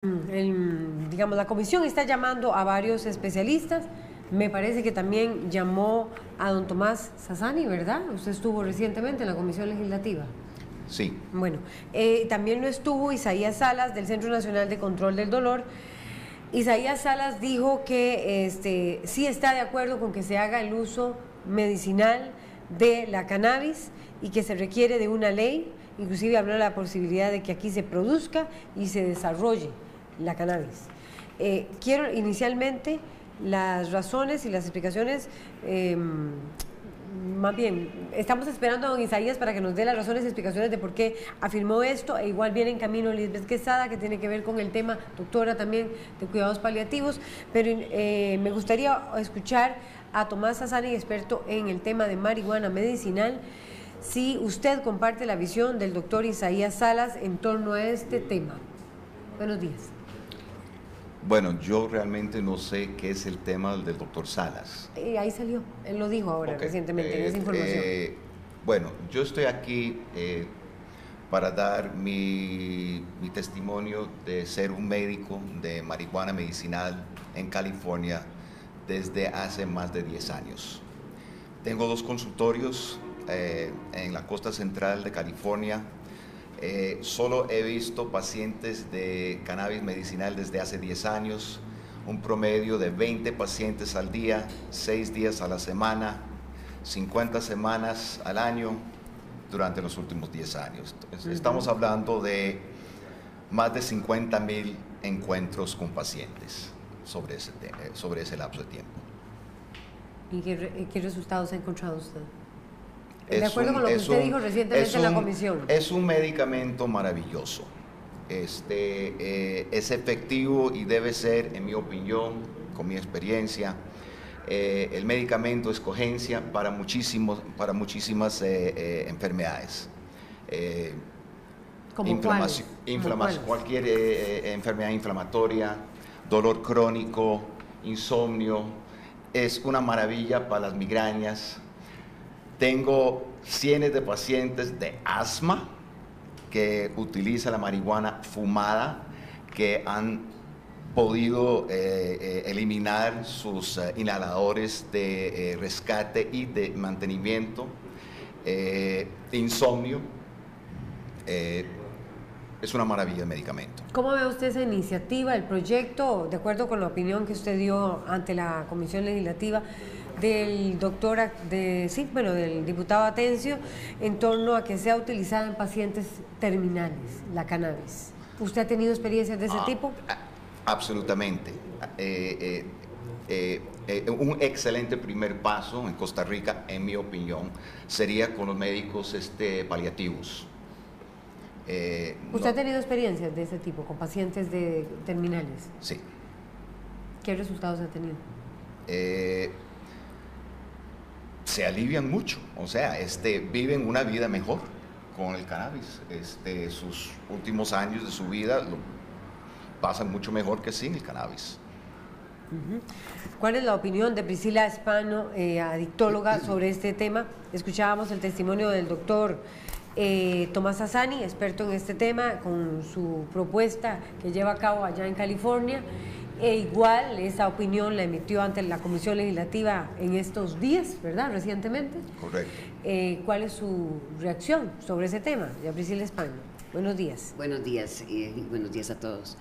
Digamos, la comisión está llamando a varios especialistas. Me parece que también llamó a don Tomás Sassani, ¿verdad? Usted estuvo recientemente en la comisión legislativa. Sí. Bueno, también lo estuvo Isaías Salas del Centro Nacional de Control del Dolor. Isaías Salas dijo que sí está de acuerdo con que se haga el uso medicinal de la cannabis y que se requiere de una ley. Inclusive habló de la posibilidad de que aquí se produzca y se desarrolle la cannabis. Quiero inicialmente las razones y las explicaciones, más bien, estamos esperando a don Isaías para que nos dé las razones y explicaciones de por qué afirmó esto, e igual viene en camino Lisbeth Quesada, que tiene que ver con el tema, doctora también, de cuidados paliativos, pero me gustaría escuchar a Tomás Sassani, experto en el tema de marihuana medicinal, si usted comparte la visión del doctor Isaías Salas en torno a este tema. Buenos días. Bueno, yo realmente no sé qué es el tema del doctor Salas. Ahí salió, él lo dijo ahora recientemente en esa información. Bueno, yo estoy aquí para dar mi testimonio de ser un médico de marihuana medicinal en California desde hace más de 10 años. Tengo 2 consultorios en la costa central de California. Solo he visto pacientes de cannabis medicinal desde hace 10 años, un promedio de 20 pacientes al día, 6 días a la semana, 50 semanas al año durante los últimos 10 años. Entonces, estamos hablando de más de 50,000 encuentros con pacientes sobre ese lapso de tiempo. ¿Y qué resultados ha encontrado usted? De acuerdo con lo que usted dijo recientemente en la comisión. Es un medicamento maravilloso. Es efectivo y debe ser, en mi opinión, con mi experiencia, el medicamento escogencia para muchísimas enfermedades. ¿Cómo cuáles? Cualquier enfermedad inflamatoria, dolor crónico, insomnio, es una maravilla para las migrañas. Tengo cientos de pacientes de asma que utilizan la marihuana fumada, que han podido eliminar sus inhaladores de rescate y de mantenimiento, insomnio. Es una maravilla el medicamento. ¿Cómo ve usted esa iniciativa, el proyecto, de acuerdo con la opinión que usted dio ante la Comisión Legislativa del del diputado Atencio, en torno a que sea utilizada en pacientes terminales, la cannabis? ¿Usted ha tenido experiencias de ese tipo? Absolutamente. Un excelente primer paso en Costa Rica, en mi opinión, sería con los médicos paliativos. ¿Usted ha tenido experiencias de ese tipo con pacientes terminales? Sí. ¿Qué resultados ha tenido? Se alivian mucho, o sea, viven una vida mejor con el cannabis. Sus últimos años de su vida lo pasan mucho mejor que sin el cannabis. ¿Cuál es la opinión de Priscila Espano, adictóloga, sobre este tema? Escuchábamos el testimonio del doctor Tomás Sassani, experto en este tema, con su propuesta que lleva a cabo allá en California, e igual esa opinión la emitió ante la Comisión Legislativa en estos días, ¿verdad? Recientemente. Correcto. ¿Cuál es su reacción sobre ese tema? Ya, Priscila Espano, buenos días. Buenos días a todos.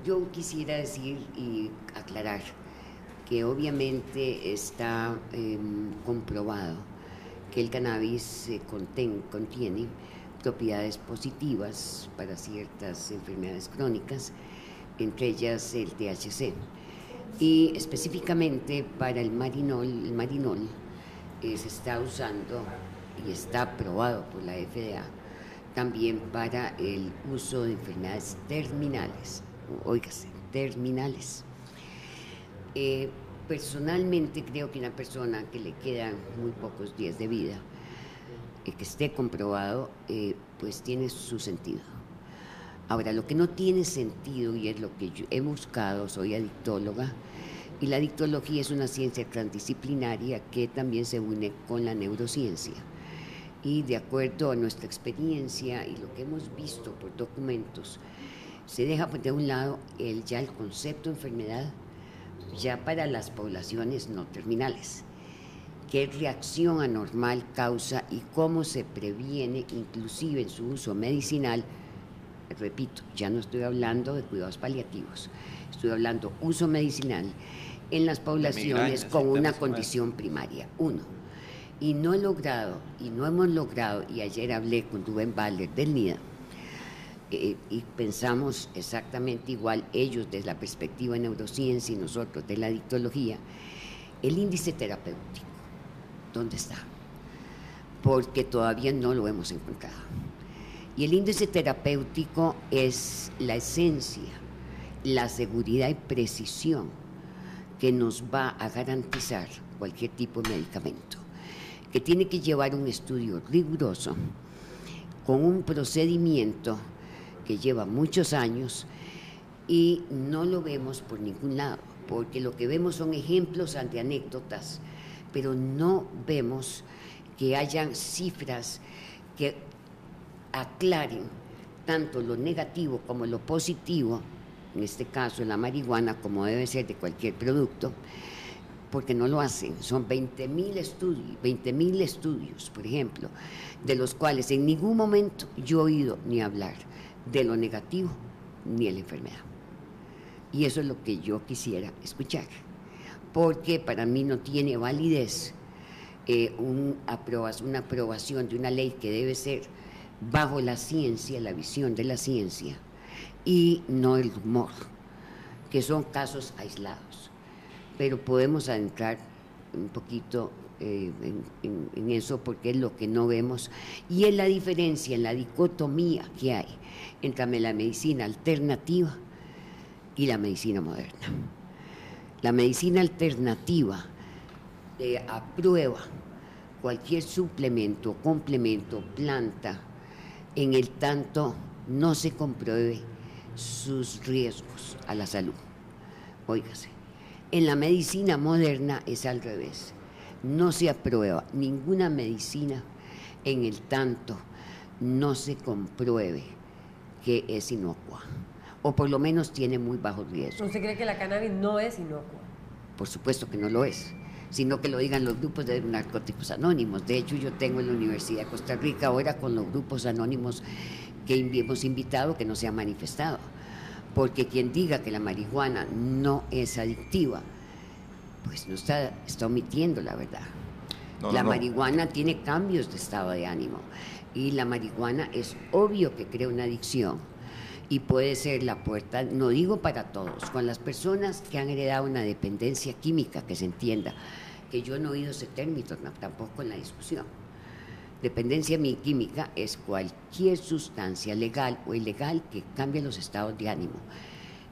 Yo quisiera decir y aclarar que obviamente está comprobado que el cannabis contiene propiedades positivas para ciertas enfermedades crónicas, entre ellas el THC, y específicamente para el marinol se está usando y está aprobado por la FDA también para el uso de enfermedades terminales. Óigase, terminales. Personalmente creo que una persona que le quedan muy pocos días de vida, que esté comprobado, pues tiene su sentido. Ahora, lo que no tiene sentido, y es lo que yo he buscado, soy adictóloga, y la adictología es una ciencia transdisciplinaria que también se une con la neurociencia. Y de acuerdo a nuestra experiencia y lo que hemos visto por documentos, se deja de un lado el concepto de enfermedad ya para las poblaciones no terminales. ¿Qué reacción anormal causa y cómo se previene, inclusive en su uso medicinal? Repito, ya no estoy hablando de cuidados paliativos, estoy hablando uso medicinal en las poblaciones con una condición primaria. Uno, y no hemos logrado, y ayer hablé con Rubén Baller del NIDA, y pensamos exactamente igual, ellos desde la perspectiva de neurociencia y nosotros de la adictología, el índice terapéutico, ¿dónde está? Porque todavía no lo hemos encontrado. Y el índice terapéutico es la esencia, la seguridad y precisión que nos va a garantizar cualquier tipo de medicamento, que tiene que llevar un estudio riguroso, con un procedimiento que lleva muchos años y no lo vemos por ningún lado, porque lo que vemos son ejemplos ante anécdotas, pero no vemos que hayan cifras que aclaren tanto lo negativo como lo positivo, en este caso en la marihuana, como debe ser de cualquier producto, porque no lo hacen. Son 20.000 estudios, por ejemplo, de los cuales en ningún momento yo he oído ni hablar de lo negativo ni de la enfermedad. Y eso es lo que yo quisiera escuchar, porque para mí no tiene validez una aprobación de una ley que debe ser bajo la ciencia, la visión de la ciencia, y no el rumor, que son casos aislados. Pero podemos adentrar un poquito en eso, porque es lo que no vemos, y es la diferencia, en la dicotomía que hay entre la medicina alternativa y la medicina moderna. La medicina alternativa aprueba cualquier suplemento, complemento, planta, en el tanto no se compruebe sus riesgos a la salud. Óigase, en la medicina moderna es al revés. No se aprueba ninguna medicina en el tanto no se compruebe que es inocua, o por lo menos tiene muy bajos riesgos. ¿Usted cree que la cannabis no es inocua? Por supuesto que no lo es, sino que lo digan los grupos de narcóticos anónimos. De hecho, yo tengo en la Universidad de Costa Rica ahora con los grupos anónimos que hemos invitado, que no se han manifestado, porque quien diga que la marihuana no es adictiva, pues no está omitiendo la verdad. La marihuana tiene cambios de estado de ánimo, y la marihuana es obvio que crea una adicción, y puede ser la puerta, no digo para todos, con las personas que han heredado una dependencia química, que se entienda, que yo no he oído ese término tampoco en la discusión. Dependencia química es cualquier sustancia legal o ilegal que cambie los estados de ánimo.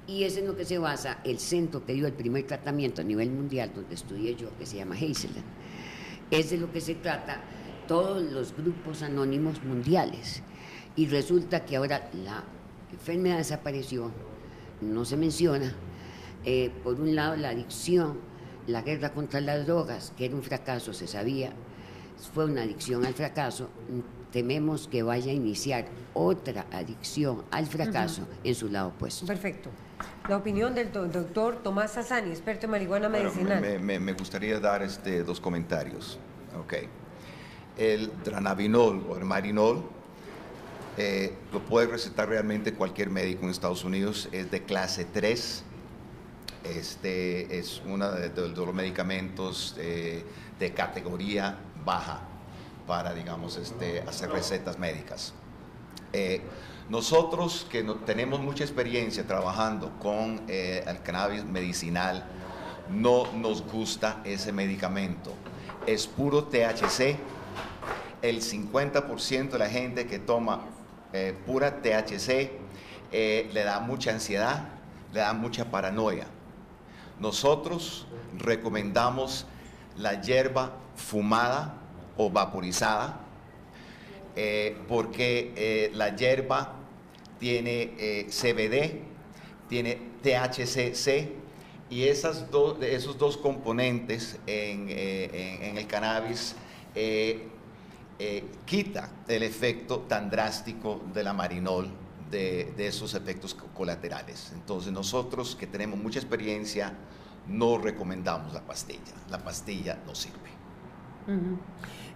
Y es en lo que se basa el centro que dio el primer tratamiento a nivel mundial, donde estudié yo, que se llama Hazelden. Es de lo que se trata todos los grupos anónimos mundiales. Y resulta que ahora la enfermedad desapareció, no se menciona. Por un lado, la adicción, la guerra contra las drogas, que era un fracaso, se sabía, fue una adicción al fracaso. Tememos que vaya a iniciar otra adicción al fracaso en su lado opuesto. Perfecto. La opinión del doctor Tomás Sassani, experto en marihuana medicinal. Me gustaría dar dos comentarios. Okay. El dronabinol o el marinol lo puede recetar realmente cualquier médico en Estados Unidos, es de clase 3. Es uno de los medicamentos de categoría baja para, digamos, hacer recetas médicas. Nosotros que no tenemos mucha experiencia trabajando con el cannabis medicinal, no nos gusta ese medicamento. Es puro THC. El 50% de la gente que toma pura THC le da mucha ansiedad, le da mucha paranoia. Nosotros recomendamos la hierba fumada o vaporizada, porque la hierba tiene CBD, tiene THC, y esos dos componentes en el cannabis quita el efecto tan drástico de la marinol de esos efectos colaterales. Entonces nosotros que tenemos mucha experiencia no recomendamos la pastilla no sirve.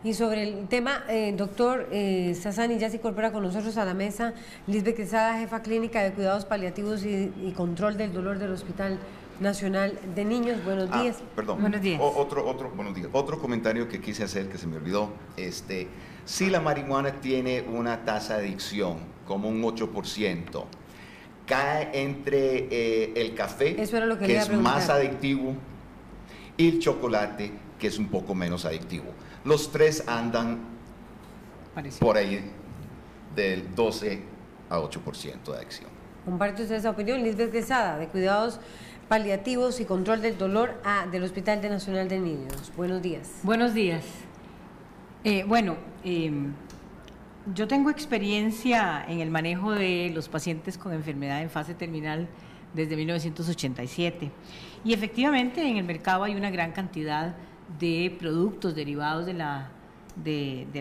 Y sobre el tema, doctor Sassani, ya se incorpora con nosotros a la mesa Lisbeth Quesada, jefa clínica de cuidados paliativos y control del dolor del Hospital Nacional de Niños. Buenos días. Perdón. Buenos días. Buenos días. Otro comentario que quise hacer que se me olvidó. Si la marihuana tiene una tasa de adicción como un 8%, cae entre el café, que es más adictivo, y el chocolate, que es un poco menos adictivo. Los tres andan por ahí del 12 a 8% de adicción. ¿Comparte usted esa opinión? Lisbeth Quesada, de cuidados paliativos y control del dolor del Hospital Nacional de Niños. Buenos días. Buenos días. Yo tengo experiencia en el manejo de los pacientes con enfermedad en fase terminal desde 1987 y efectivamente en el mercado hay una gran cantidad de productos derivados de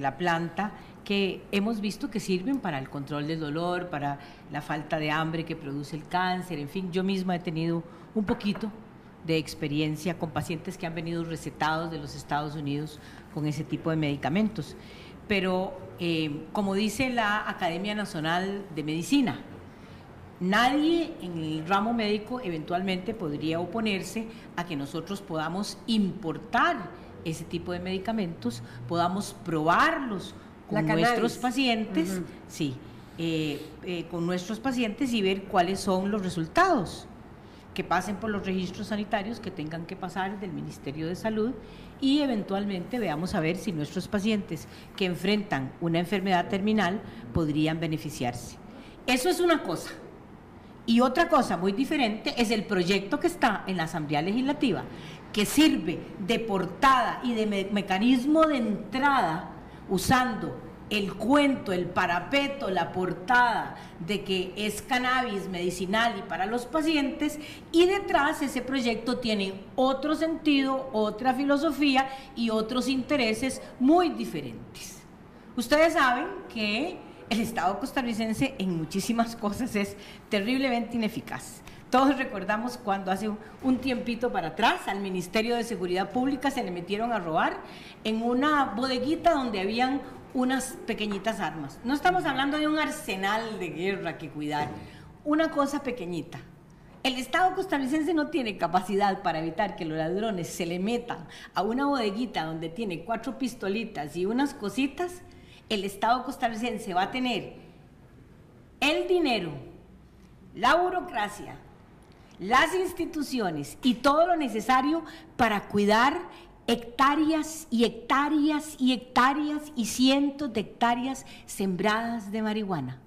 la planta que hemos visto que sirven para el control del dolor, para la falta de hambre que produce el cáncer, en fin, yo misma he tenido un poquito de experiencia con pacientes que han venido recetados de los Estados Unidos con ese tipo de medicamentos. Pero, como dice la Academia Nacional de Medicina, nadie en el ramo médico eventualmente podría oponerse a que nosotros podamos importar ese tipo de medicamentos, podamos probarlos con nuestros pacientes, con nuestros pacientes y ver cuáles son los resultados, que pasen por los registros sanitarios que tengan que pasar del Ministerio de Salud y eventualmente veamos a ver si nuestros pacientes que enfrentan una enfermedad terminal podrían beneficiarse. Eso es una cosa. Y otra cosa muy diferente es el proyecto que está en la Asamblea Legislativa, que sirve de portada y de mecanismo de entrada, usando el cuento, el parapeto, la portada de que es cannabis medicinal y para los pacientes, y detrás ese proyecto tiene otro sentido, otra filosofía y otros intereses muy diferentes. Ustedes saben que el Estado costarricense en muchísimas cosas es terriblemente ineficaz. Todos recordamos cuando hace un tiempito para atrás al Ministerio de Seguridad Pública se le metieron a robar en una bodeguita donde habían unas pequeñitas armas. No estamos hablando de un arsenal de guerra que cuidar, una cosa pequeñita. El Estado costarricense no tiene capacidad para evitar que los ladrones se le metan a una bodeguita donde tiene 4 pistolitas y unas cositas. El Estado costarricense va a tener el dinero, la burocracia, las instituciones y todo lo necesario para cuidar hectáreas y hectáreas y hectáreas y cientos de hectáreas sembradas de marihuana.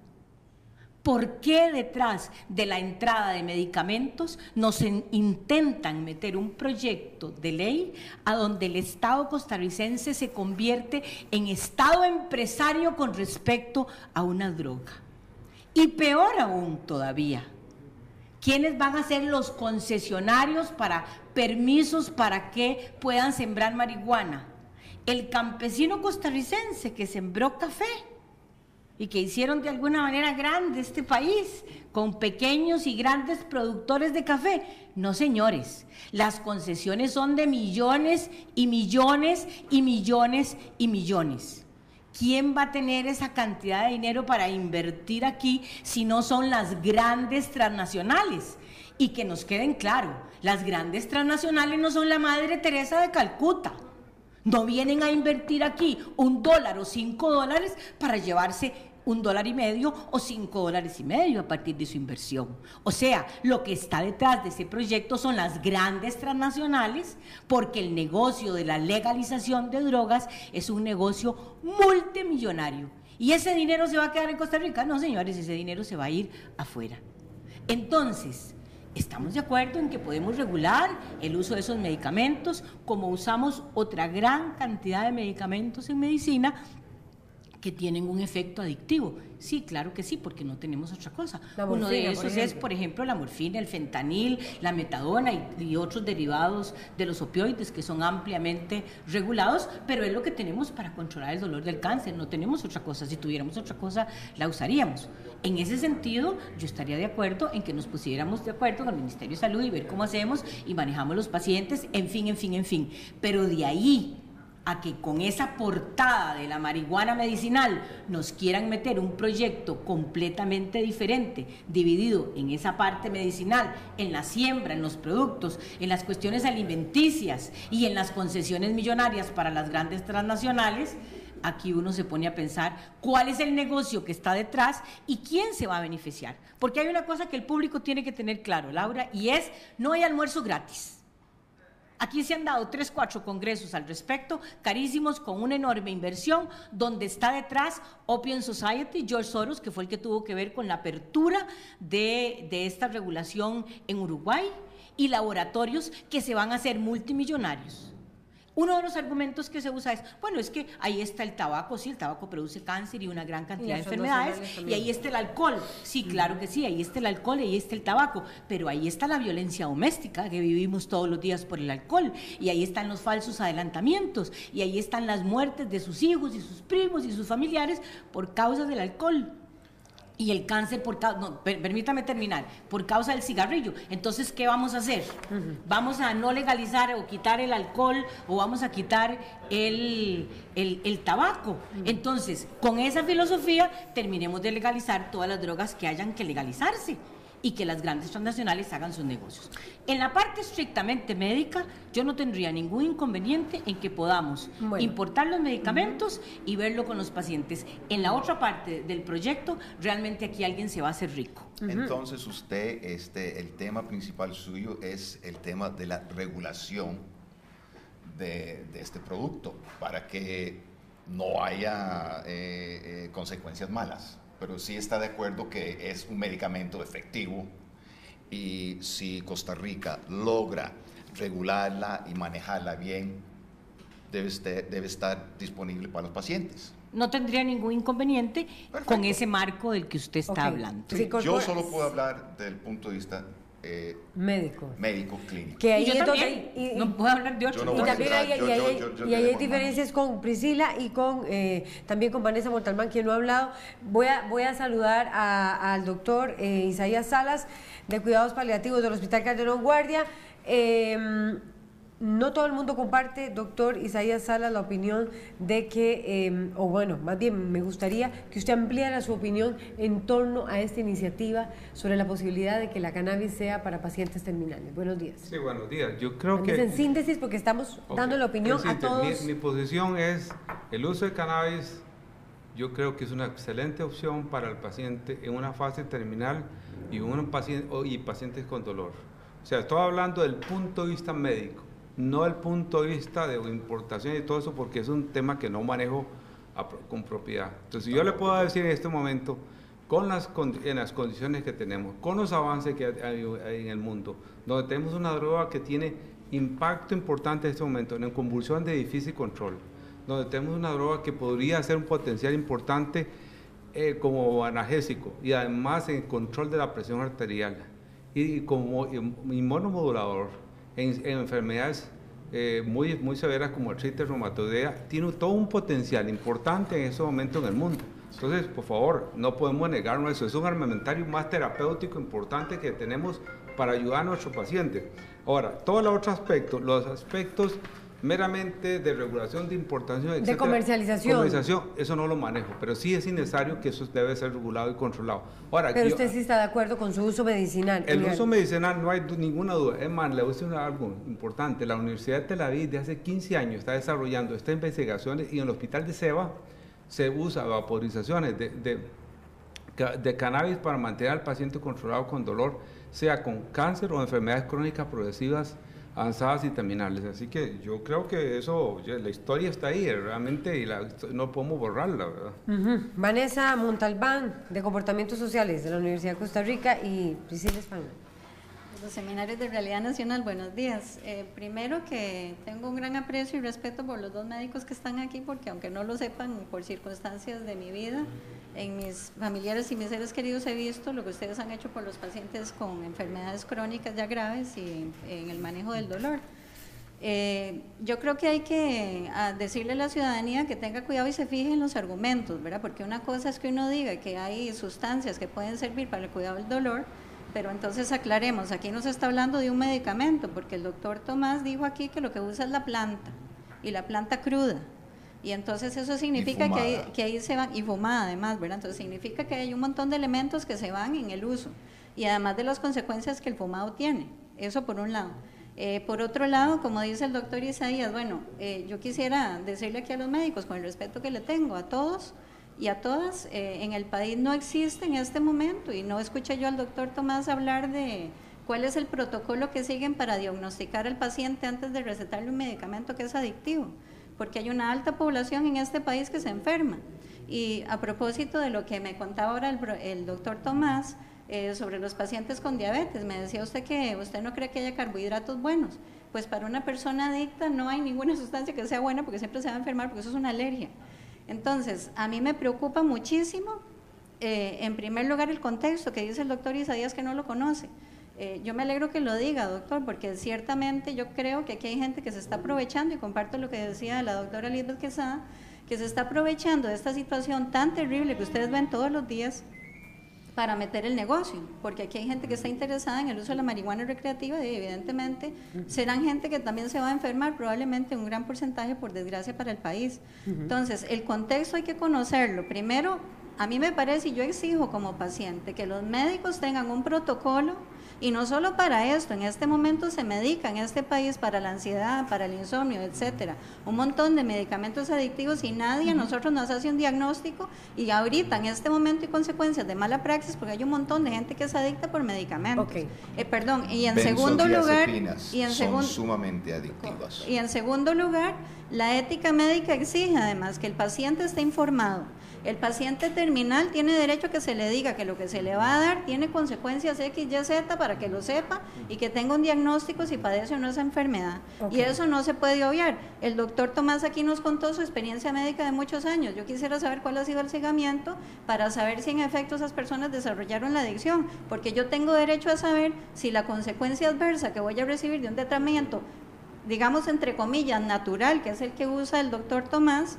¿Por qué detrás de la entrada de medicamentos nos intentan meter un proyecto de ley a donde el Estado costarricense se convierte en Estado empresario con respecto a una droga? Y peor aún todavía, ¿quiénes van a ser los concesionarios para permisos para que puedan sembrar marihuana? El campesino costarricense que sembró café y que hicieron de alguna manera grande este país, con pequeños y grandes productores de café. No, señores, las concesiones son de millones y millones y millones y millones. ¿Quién va a tener esa cantidad de dinero para invertir aquí si no son las grandes transnacionales? Y que nos queden claro, las grandes transnacionales no son la Madre Teresa de Calcuta. No vienen a invertir aquí $1 o $5 para llevarse $1.50 o $5.50 a partir de su inversión. O sea, lo que está detrás de ese proyecto son las grandes transnacionales, porque el negocio de la legalización de drogas es un negocio multimillonario. ¿Y ese dinero se va a quedar en Costa Rica? No, señores, ese dinero se va a ir afuera. Entonces, estamos de acuerdo en que podemos regular el uso de esos medicamentos, como usamos otra gran cantidad de medicamentos en medicina, que tienen un efecto adictivo. Sí, claro que sí, porque no tenemos otra cosa. Morfina, uno de esos es, por ejemplo, la morfina, el fentanil, la metadona y otros derivados de los opioides que son ampliamente regulados, pero es lo que tenemos para controlar el dolor del cáncer. No tenemos otra cosa. Si tuviéramos otra cosa, la usaríamos. En ese sentido, yo estaría de acuerdo en que nos pusiéramos de acuerdo con el Ministerio de Salud y ver cómo hacemos y manejamos los pacientes, en fin. Pero de ahí a que con esa portada de la marihuana medicinal nos quieran meter un proyecto completamente diferente, dividido en esa parte medicinal, en la siembra, en los productos, en las cuestiones alimenticias y en las concesiones millonarias para las grandes transnacionales, aquí uno se pone a pensar cuál es el negocio que está detrás y quién se va a beneficiar. Porque hay una cosa que el público tiene que tener claro, Laura, y es: no hay almuerzo gratis. Aquí se han dado 3, 4 congresos al respecto, carísimos, con una enorme inversión, donde está detrás Opium Society, George Soros, que fue el que tuvo que ver con la apertura de esta regulación en Uruguay, y laboratorios que se van a hacer multimillonarios. Uno de los argumentos que se usa es, bueno, es que ahí está el tabaco, sí, el tabaco produce cáncer y una gran cantidad de enfermedades, y ahí está el alcohol, sí, claro que sí, ahí está el alcohol y ahí está el tabaco, pero ahí está la violencia doméstica que vivimos todos los días por el alcohol, y ahí están los falsos adelantamientos, y ahí están las muertes de sus hijos y sus primos y sus familiares por causa del alcohol. Y el cáncer por causa, no, permítame terminar, por causa del cigarrillo. Entonces, ¿qué vamos a hacer? ¿Vamos a no legalizar o quitar el alcohol o vamos a quitar el tabaco? Entonces, con esa filosofía, terminemos de legalizar todas las drogas que hayan que legalizarse y que las grandes transnacionales hagan sus negocios. En la parte estrictamente médica, yo no tendría ningún inconveniente en que podamos importar los medicamentos y verlo con los pacientes. En la otra parte del proyecto, realmente aquí alguien se va a hacer rico. Entonces usted, el tema principal suyo es el tema de la regulación de este producto para que no haya consecuencias malas. Pero sí está de acuerdo que es un medicamento efectivo y si Costa Rica logra regularla y manejarla bien, debe estar disponible para los pacientes. No tendría ningún inconveniente. Perfecto. Con ese marco del que usted está hablando. Sí, yo solo puedo hablar del punto de vista médico clínico. Que ahí no puedo hablar de otro. Y también hay diferencias con Priscila y con también con Vanessa Montalbán, quien no ha hablado. Voy a saludar al doctor Isaías Salas, de Cuidados Paliativos del Hospital Calderón Guardia. No todo el mundo comparte, doctor Isaías Salas, la opinión de que, o bueno, más bien me gustaría que usted ampliara su opinión en torno a esta iniciativa sobre la posibilidad de que la cannabis sea para pacientes terminales. Buenos días. Sí, buenos días. Yo creo que... En síntesis, porque estamos dando la opinión a todos. Mi posición es, el uso de cannabis, yo creo que es una excelente opción para el paciente en una fase terminal y pacientes con dolor. O sea, estoy hablando del punto de vista médico, no el punto de vista de importación y todo eso, porque es un tema que no manejo con propiedad. Entonces, yo le puedo decir en este momento, en las condiciones que tenemos, con los avances que hay en el mundo, donde tenemos una droga que tiene impacto importante en este momento, en convulsión de difícil control, donde tenemos una droga que podría ser un potencial importante como analgésico y además en control de la presión arterial y como inmunomodulador en enfermedades muy severas como artritis reumatoidea, tiene todo un potencial importante en ese momento en el mundo. Entonces, por favor, no podemos negarnos eso. Es un armamentario más terapéutico importante que tenemos para ayudar a nuestros pacientes. Ahora, todos los otros aspectos, los aspectos meramente de regulación de importación, etcétera, de comercialización, eso no lo manejo, pero sí es innecesario que eso debe ser regulado y controlado. Ahora, pero usted sí está de acuerdo con su uso medicinal. El uso medicinal no hay ninguna duda. Es más, le voy a decir algo importante. La Universidad de Tel Aviv de hace 15 años está desarrollando estas investigaciones y en el hospital de Seba se usa vaporizaciones de cannabis para mantener al paciente controlado con dolor, sea con cáncer o enfermedades crónicas progresivas avanzadas y terminales. Así que yo creo que eso, la historia está ahí realmente y no podemos borrarla, ¿verdad? Vanessa Montalbán, de Comportamientos Sociales de la Universidad de Costa Rica, y Priscila Español. los seminarios de Realidad Nacional, buenos días. Primero que tengo un gran aprecio y respeto por los dos médicos que están aquí, porque aunque no lo sepan, por circunstancias de mi vida, en mis familiares y mis seres queridos he visto lo que ustedes han hecho por los pacientes con enfermedades crónicas ya graves y en el manejo del dolor. Yo creo que hay que decirle a la ciudadanía que tenga cuidado y se fije en los argumentos, ¿verdad? Porque una cosa es que uno diga que hay sustancias que pueden servir para el cuidado del dolor, pero entonces aclaremos, aquí no se está hablando de un medicamento, porque el doctor Tomás dijo aquí que lo que usa es la planta, y la planta cruda, y entonces eso significa que ahí se van, y fumada además, ¿verdad? Entonces significa que hay un montón de elementos que se van en el uso, y además de las consecuencias que el fumado tiene, eso por un lado. Por otro lado, como dice el doctor Isaías, bueno, yo quisiera decirle aquí a los médicos, con el respeto que le tengo a todos y a todas, en el país no existe en este momento, y no escuché yo al doctor Tomás hablar de cuál es el protocolo que siguen para diagnosticar al paciente antes de recetarle un medicamento que es adictivo, porque hay una alta población en este país que se enferma. Y a propósito de lo que me contaba ahora el doctor Tomás, sobre los pacientes con diabetes, me decía usted que usted no cree que haya carbohidratos buenos. Pues para una persona adicta no hay ninguna sustancia que sea buena, porque siempre se va a enfermar, porque eso es una alergia. Entonces, a mí me preocupa muchísimo, en primer lugar, el contexto que dice el doctor Isaías, que no lo conoce. Yo me alegro que lo diga, doctor, porque ciertamente yo creo que aquí hay gente que se está aprovechando, y comparto lo que decía la doctora Lisbeth Quesada, que se está aprovechando de esta situación tan terrible que ustedes ven todos los días para meter el negocio, porque aquí hay gente que está interesada en el uso de la marihuana recreativa, y evidentemente serán gente que también se va a enfermar, probablemente un gran porcentaje, por desgracia, para el país. Entonces, el contexto hay que conocerlo. Primero, a mí me parece, y yo exijo como paciente, que los médicos tengan un protocolo, y no solo para esto, en este momento se medica en este país para la ansiedad, para el insomnio, etcétera, un montón de medicamentos adictivos, y nadie a nosotros nos hace un diagnóstico, y ahorita en este momento hay consecuencias de mala praxis, porque hay un montón de gente que es adicta por medicamentos. Y en segundo lugar, son sumamente adictivas. Y en segundo lugar, la ética médica exige además que el paciente esté informado. El paciente terminal tiene derecho a que se le diga que lo que se le va a dar tiene consecuencias X, Y, Z, para que lo sepa y que tenga un diagnóstico si padece o no esa enfermedad. Y eso no se puede obviar. El doctor Tomás aquí nos contó su experiencia médica de muchos años. Yo quisiera saber cuál ha sido el seguimiento para saber si en efecto esas personas desarrollaron la adicción, porque yo tengo derecho a saber si la consecuencia adversa que voy a recibir de un tratamiento, digamos entre comillas, natural, que es el que usa el doctor Tomás,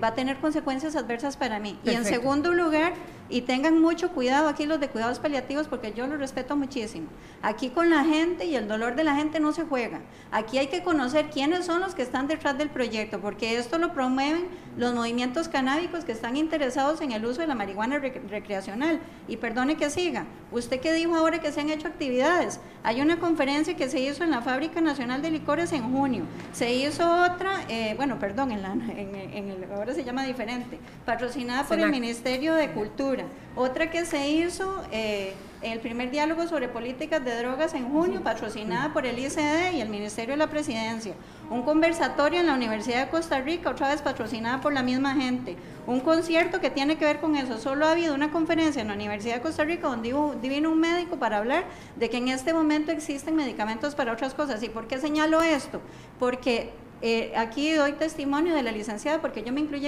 va a tener consecuencias adversas para mí. Perfecto. Y en segundo lugar, y tengan mucho cuidado aquí los de cuidados paliativos, porque yo los respeto muchísimo. Aquí con la gente y el dolor de la gente no se juega. Aquí hay que conocer quiénes son los que están detrás del proyecto, porque esto lo promueven los movimientos canábicos que están interesados en el uso de la marihuana recreacional. Y perdone que siga, usted que dijo ahora que se han hecho actividades, hay una conferencia que se hizo en la Fábrica Nacional de Licores en junio, se hizo otra, ahora se llama diferente, patrocinada por el Ministerio de Cultura, otra que se hizo el primer diálogo sobre políticas de drogas en junio, patrocinada por el ICD y el Ministerio de la Presidencia, un conversatorio en la Universidad de Costa Rica, otra vez patrocinada por la misma gente, un concierto que tiene que ver con eso. Solo ha habido una conferencia en la Universidad de Costa Rica donde vino un médico para hablar de que en este momento existen medicamentos para otras cosas. ¿Y por qué señalo esto? Porque aquí doy testimonio de la licenciada, porque yo me incluí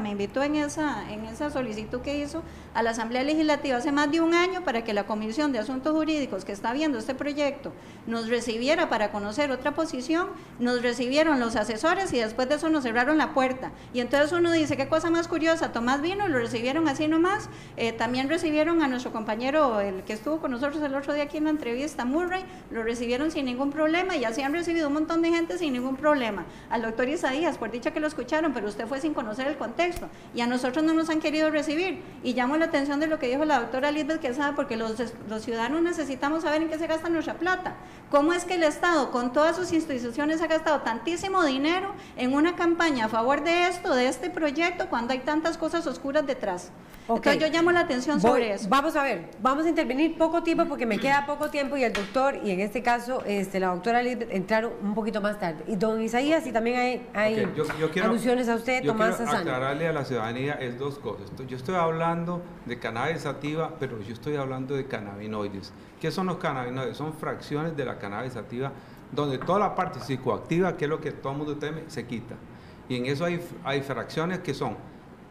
me invitó en esa solicitud que hizo a la Asamblea Legislativa hace más de un año, para que la Comisión de Asuntos Jurídicos que está viendo este proyecto nos recibiera para conocer otra posición. Nos recibieron los asesores y después de eso nos cerraron la puerta, y entonces uno dice, qué cosa más curiosa, Tomás vino, lo recibieron así nomás. También recibieron a nuestro compañero, el que estuvo con nosotros el otro día aquí en la entrevista, Murray, lo recibieron sin ningún problema, y así han recibido un montón de gente sin ningún problema. Al doctor Isaías, por dicha que lo escucharon, pero usted fue sin conocer el contexto, y a nosotros no nos han querido recibir. Y llamo la atención de lo que dijo la doctora Lisbeth Quesada, porque los ciudadanos necesitamos saber en qué se gasta nuestra plata. ¿Cómo es que el Estado, con todas sus instituciones, ha gastado tantísimo dinero en una campaña a favor de esto, de este proyecto, cuando hay tantas cosas oscuras detrás? Entonces yo llamo la atención sobre eso. Vamos a ver, vamos a intervenir poco tiempo porque me queda poco tiempo y el doctor, y en este caso la doctora Liz entraron un poquito más tarde. Y don Isaías, y también hay yo quiero, alusiones a usted, Tomás Sassani. Yo quiero aclararle a la ciudadanía es dos cosas. Yo estoy hablando de cannabis sativa, pero yo estoy hablando de cannabinoides. ¿Qué son los cannabinoides? Son fracciones de la cannabis sativa donde toda la parte psicoactiva, que es lo que todo el mundo teme, se quita. Y en eso hay fracciones que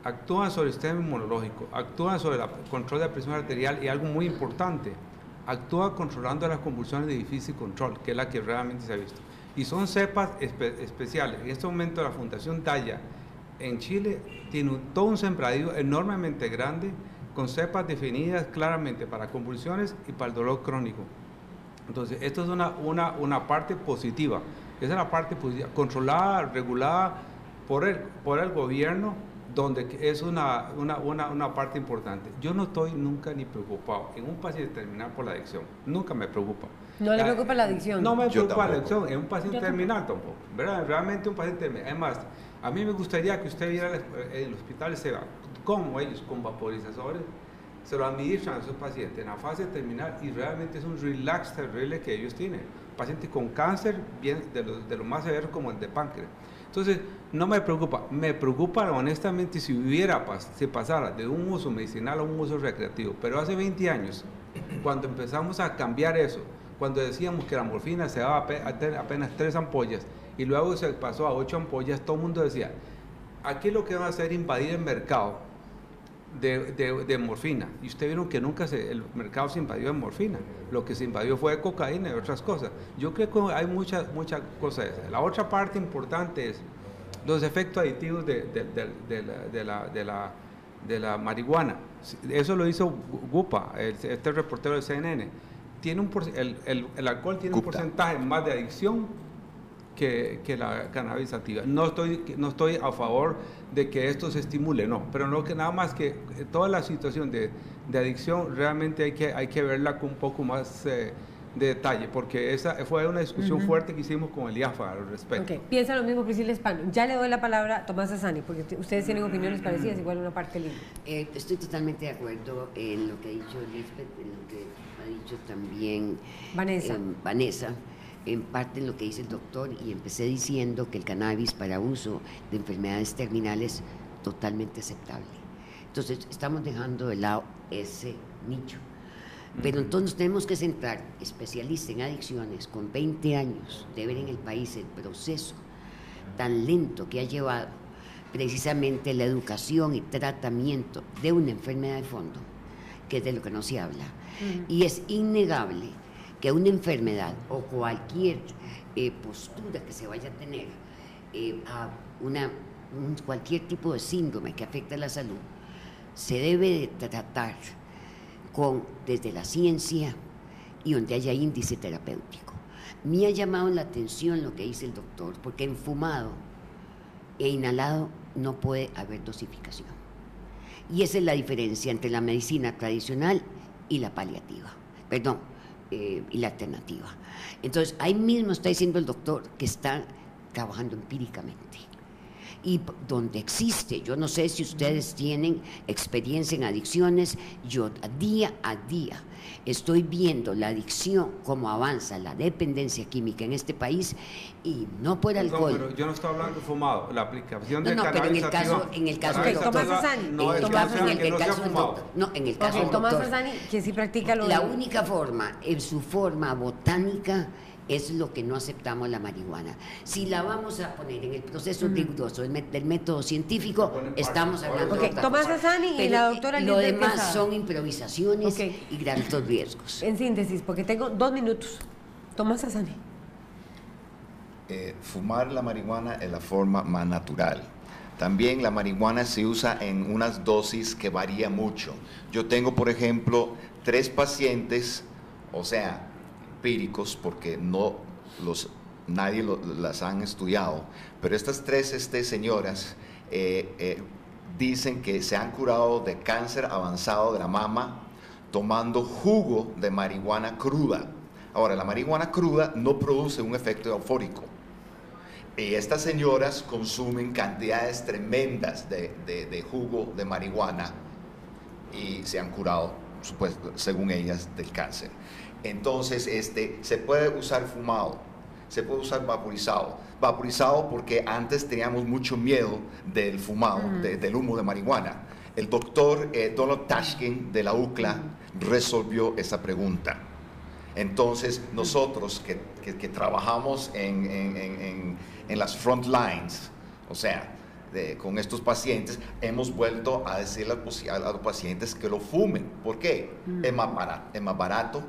actúan sobre el sistema inmunológico, actúan sobre el control de la presión arterial y algo muy importante, actúa controlando las convulsiones de difícil control, que es la que realmente se ha visto. Y son cepas especiales. En este momento la Fundación Daya en Chile tiene todo un sembradío enormemente grande con cepas definidas claramente para convulsiones y para el dolor crónico. Entonces, esto es una parte positiva. Esa es la parte positiva, controlada, regulada por el gobierno, donde es una parte importante. Yo no estoy nunca ni preocupado en un paciente terminal por la adicción. Nunca me preocupa. ¿No le preocupa la adicción? No me preocupa la adicción. En un paciente terminal tampoco. ¿Verdad? Realmente un paciente terminal. Además, a mí me gustaría que usted viera el hospital se va, cómo ellos con vaporizadores se lo administran a esos pacientes en la fase terminal y realmente es un relax terrible que ellos tienen. Pacientes con cáncer, bien de lo más severo como el de páncreas. Entonces, no me preocupa honestamente si se pasara de un uso medicinal a un uso recreativo, pero hace 20 años, cuando empezamos a cambiar eso, cuando decíamos que la morfina se daba apenas 3 ampollas y luego se pasó a 8 ampollas, todo el mundo decía, aquí lo que van a hacer es invadir el mercado de morfina, y ustedes vieron que nunca el mercado se invadió de morfina, lo que se invadió fue de cocaína y otras cosas. Yo creo que hay muchas cosas. La otra parte importante es los efectos aditivos de la marihuana. Eso lo hizo Gupa, este reportero de CNN. El alcohol tiene un porcentaje más de adicción que la cannabis sativa. No estoy a favor de que esto se estimule, no, pero no que nada más que toda la situación de adicción realmente hay que verla con un poco más de detalle, porque esa fue una discusión fuerte que hicimos con el IAFA al respecto. Okay. Piensa lo mismo Priscila Hispano. Ya le doy la palabra a Tomás Sassani, porque ustedes tienen opiniones parecidas, igual una parte libre. Estoy totalmente de acuerdo en lo que ha dicho Lisbeth, en lo que ha dicho también Vanessa. En parte en lo que dice el doctor, y empecé diciendo que el cannabis para uso de enfermedades terminales totalmente aceptable. Entonces estamos dejando de lado ese nicho. Pero entonces tenemos que centrar especialistas en adicciones con 20 años de ver en el país el proceso tan lento que ha llevado precisamente la educación y tratamiento de una enfermedad de fondo, que es de lo que no se habla. Y es innegable que una enfermedad o cualquier postura que se vaya a tener a cualquier tipo de síndrome que afecte a la salud, se debe de tratar desde la ciencia y donde haya índice terapéutico. Me ha llamado la atención lo que dice el doctor, porque en fumado e inhalado no puede haber dosificación. Y esa es la diferencia entre la medicina tradicional y la paliativa. Y la alternativa. Entonces, ahí mismo está diciendo el doctor que está trabajando empíricamente. Y donde existe, yo no sé si ustedes tienen experiencia en adicciones, yo día a día estoy viendo la adicción, cómo avanza la dependencia química en este país, y no por alcohol. No, pero yo no estoy hablando de fumado, la aplicación de cannabis pero en el caso del doctor. Tomás Sassani. En el caso del doctor. Tomás Sassani, que sí practica la única forma, en su forma botánica, es lo que no aceptamos la marihuana. Si la vamos a poner en el proceso riguroso del método científico, estamos hablando de otra Tomás cosa. Sassani y la doctora Liz. Lo demás son improvisaciones y grandes riesgos. En síntesis, porque tengo 2 minutos. Tomás Sassani. Fumar la marihuana es la forma más natural. También la marihuana se usa en unas dosis que varía mucho. Yo tengo, por ejemplo, 3 pacientes, o sea, empíricos, porque nadie las han estudiado, pero estas 3 señoras dicen que se han curado de cáncer avanzado de la mama tomando jugo de marihuana cruda. Ahora, la marihuana cruda no produce un efecto eufórico. Y estas señoras consumen cantidades tremendas de jugo de marihuana y se han curado, según ellas, del cáncer. Entonces, se puede usar fumado, se puede usar vaporizado. Vaporizado porque antes teníamos mucho miedo del fumado, del humo de marihuana. El doctor Donald Tashkin de la UCLA resolvió esa pregunta. Entonces, nosotros que trabajamos en las front lines, o sea, con estos pacientes, hemos vuelto a decirle a los pacientes que lo fumen. ¿Por qué? Es más barato.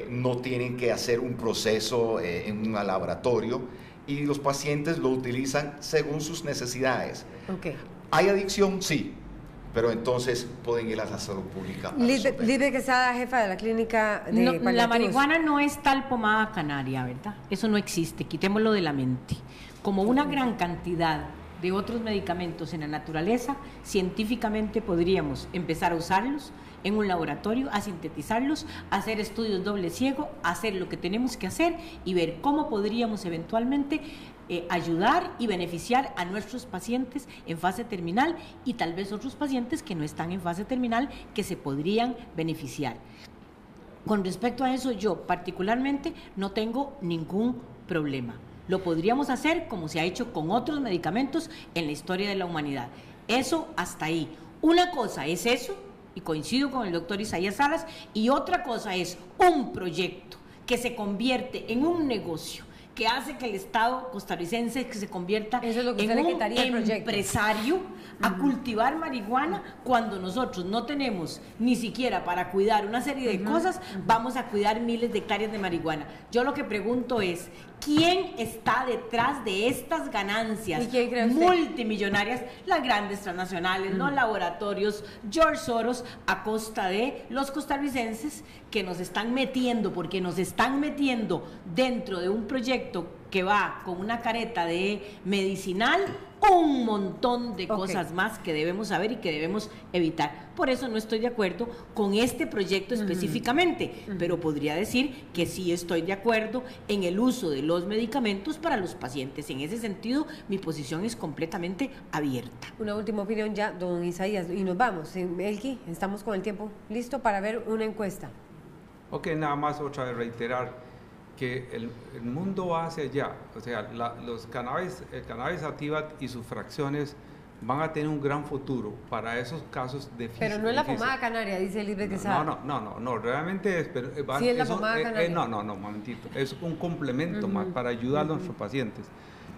No tienen que hacer un proceso en un laboratorio y los pacientes lo utilizan según sus necesidades. Okay. ¿Hay adicción? Sí, pero entonces pueden ir a la salud pública. Lisbeth Quesada, jefa de la clínica de paliativos. La marihuana no es tal pomada canaria, ¿verdad? Eso no existe, quitémoslo de la mente. Como una gran cantidad de otros medicamentos en la naturaleza, científicamente podríamos empezar a usarlos en un laboratorio, a sintetizarlos, a hacer estudios doble ciego, a hacer lo que tenemos que hacer y ver cómo podríamos eventualmente ayudar y beneficiar a nuestros pacientes en fase terminal y tal vez otros pacientes que no están en fase terminal que se podrían beneficiar. Con respecto a eso, yo particularmente no tengo ningún problema. Lo podríamos hacer como se ha hecho con otros medicamentos en la historia de la humanidad. Eso hasta ahí. Una cosa es eso, y coincido con el doctor Isaías Salas, y otra cosa es un proyecto que se convierte en un negocio, que hace que el Estado costarricense que se convierta en un empresario a cultivar marihuana, cuando nosotros no tenemos ni siquiera para cuidar una serie de cosas, vamos a cuidar miles de hectáreas de marihuana. Yo lo que pregunto es, ¿quién está detrás de estas ganancias multimillonarias? Las grandes transnacionales, los laboratorios, George Soros, a costa de los costarricenses que nos están metiendo, porque nos están metiendo dentro de un proyecto que va con una careta de medicinal, un montón de cosas más que debemos saber y que debemos evitar. Por eso no estoy de acuerdo con este proyecto específicamente, pero podría decir que sí estoy de acuerdo en el uso de los medicamentos para los pacientes. En ese sentido, mi posición es completamente abierta. Una última opinión ya, don Isaías, y nos vamos. Elki, estamos con el tiempo listo para ver una encuesta. Ok, nada más otra vez reiterar que el mundo va hacia allá, o sea, el cannabis sativa y sus fracciones van a tener un gran futuro para esos casos difíciles. Pero no es la pomada canaria, dice Lisbeth Quesada. No, realmente es... Sí es la pomada canaria. No, momentito, es un complemento más para ayudar a nuestros pacientes.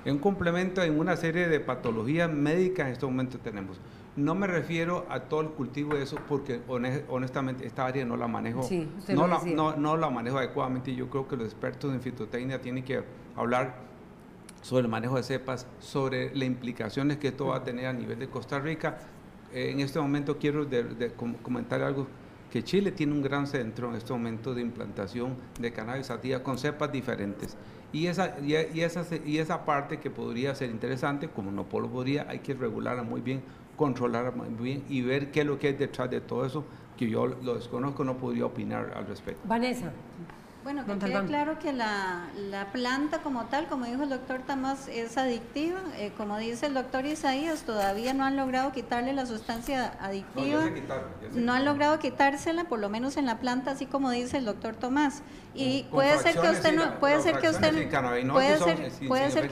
Es un complemento en una serie de patologías médicas en este momento tenemos. No me refiero a todo el cultivo de eso porque honestamente esta área no la manejo, no la manejo adecuadamente. Yo creo que los expertos en fitotecnia tienen que hablar sobre el manejo de cepas, sobre las implicaciones que esto va a tener a nivel de Costa Rica. En este momento quiero comentar algo, que Chile tiene un gran centro en este momento de implantación de cannabis sativa con cepas diferentes. Y esa parte que podría ser interesante, como no lo podría, hay que regularla muy bien, controlarla muy bien y ver qué es lo que hay detrás de todo eso, que yo lo desconozco, no podría opinar al respecto. Vanessa. Bueno, que quede claro que la planta como tal, como dijo el doctor Tomás, es adictiva. Como dice el doctor Isaías, todavía no han logrado quitarle la sustancia adictiva. No han logrado quitársela, por lo menos en la planta, así como dice el doctor Tomás. Y puede ser que a usted no, puede ser que a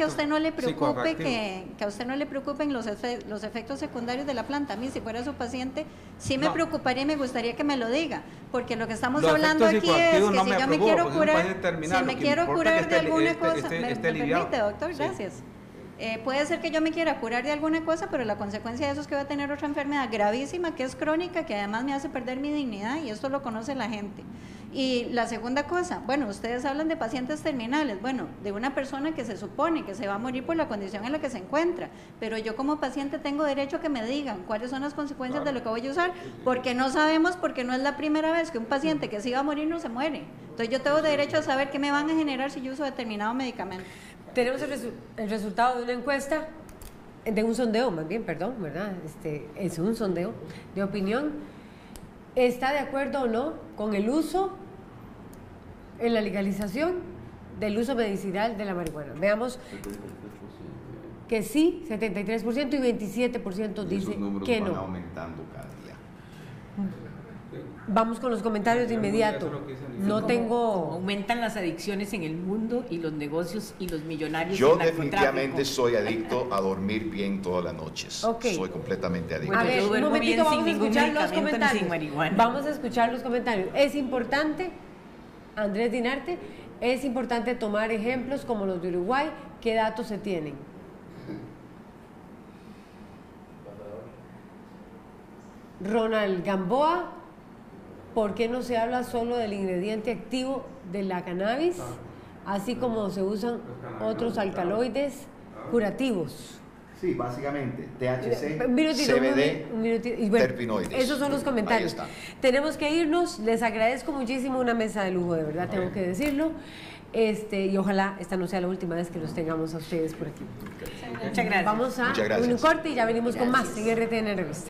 usted no le preocupe que a usted no le preocupen los efectos secundarios de la planta. A mí, si fuera su paciente, sí me preocuparía y me gustaría que me lo diga, porque lo que estamos hablando aquí es que si yo me quiero curar de alguna cosa, ¿me permite, doctor? Gracias. Puede ser que yo me quiera curar de alguna cosa, pero la consecuencia de eso es que voy a tener otra enfermedad gravísima, que es crónica, que además me hace perder mi dignidad, y esto lo conoce la gente. Y la segunda cosa, bueno, ustedes hablan de pacientes terminales, bueno, de una persona que se supone que se va a morir por la condición en la que se encuentra, pero yo como paciente tengo derecho a que me digan cuáles son las consecuencias de lo que voy a usar, porque no sabemos, porque no es la primera vez que un paciente que se iba a morir no se muere. Entonces yo tengo derecho a saber qué me van a generar si yo uso determinado medicamento. Tenemos el resultado de una encuesta, de un sondeo más bien, perdón, ¿verdad? Es un sondeo de opinión. ¿Está de acuerdo o no con el uso, en la legalización del uso medicinal de la marihuana? Veamos que sí, 73%, y 27% dice que no. Van aumentando cada día. Vamos con los comentarios de inmediato. No tengo... Aumentan las adicciones en el mundo y los negocios y los millonarios. Yo del narcotráfico. definitivamente soy adicto a dormir bien todas las noches. Ok. Soy completamente adicto. A Bueno, ver, yo un duermo momentito, bien vamos sin a ningún escuchar los medicamento ni sin comentarios. marihuana. Vamos a escuchar los comentarios. Es importante, Andrés Dinarte, es importante tomar ejemplos como los de Uruguay. ¿Qué datos se tienen? Ronald Gamboa, ¿por qué no se habla solo del ingrediente activo de la cannabis, así como se usan otros alcaloides curativos? Sí, básicamente, THC, Un minutito, CBD, un minutito. Y bueno, terpenoides. esos son los comentarios. Ahí está. Tenemos que irnos. Les agradezco muchísimo, una mesa de lujo, de verdad, tengo que decirlo. Y ojalá esta no sea la última vez que los tengamos a ustedes por aquí. Muchas gracias. Vamos a Muchas gracias. un corte y ya venimos con más en RTN Revista.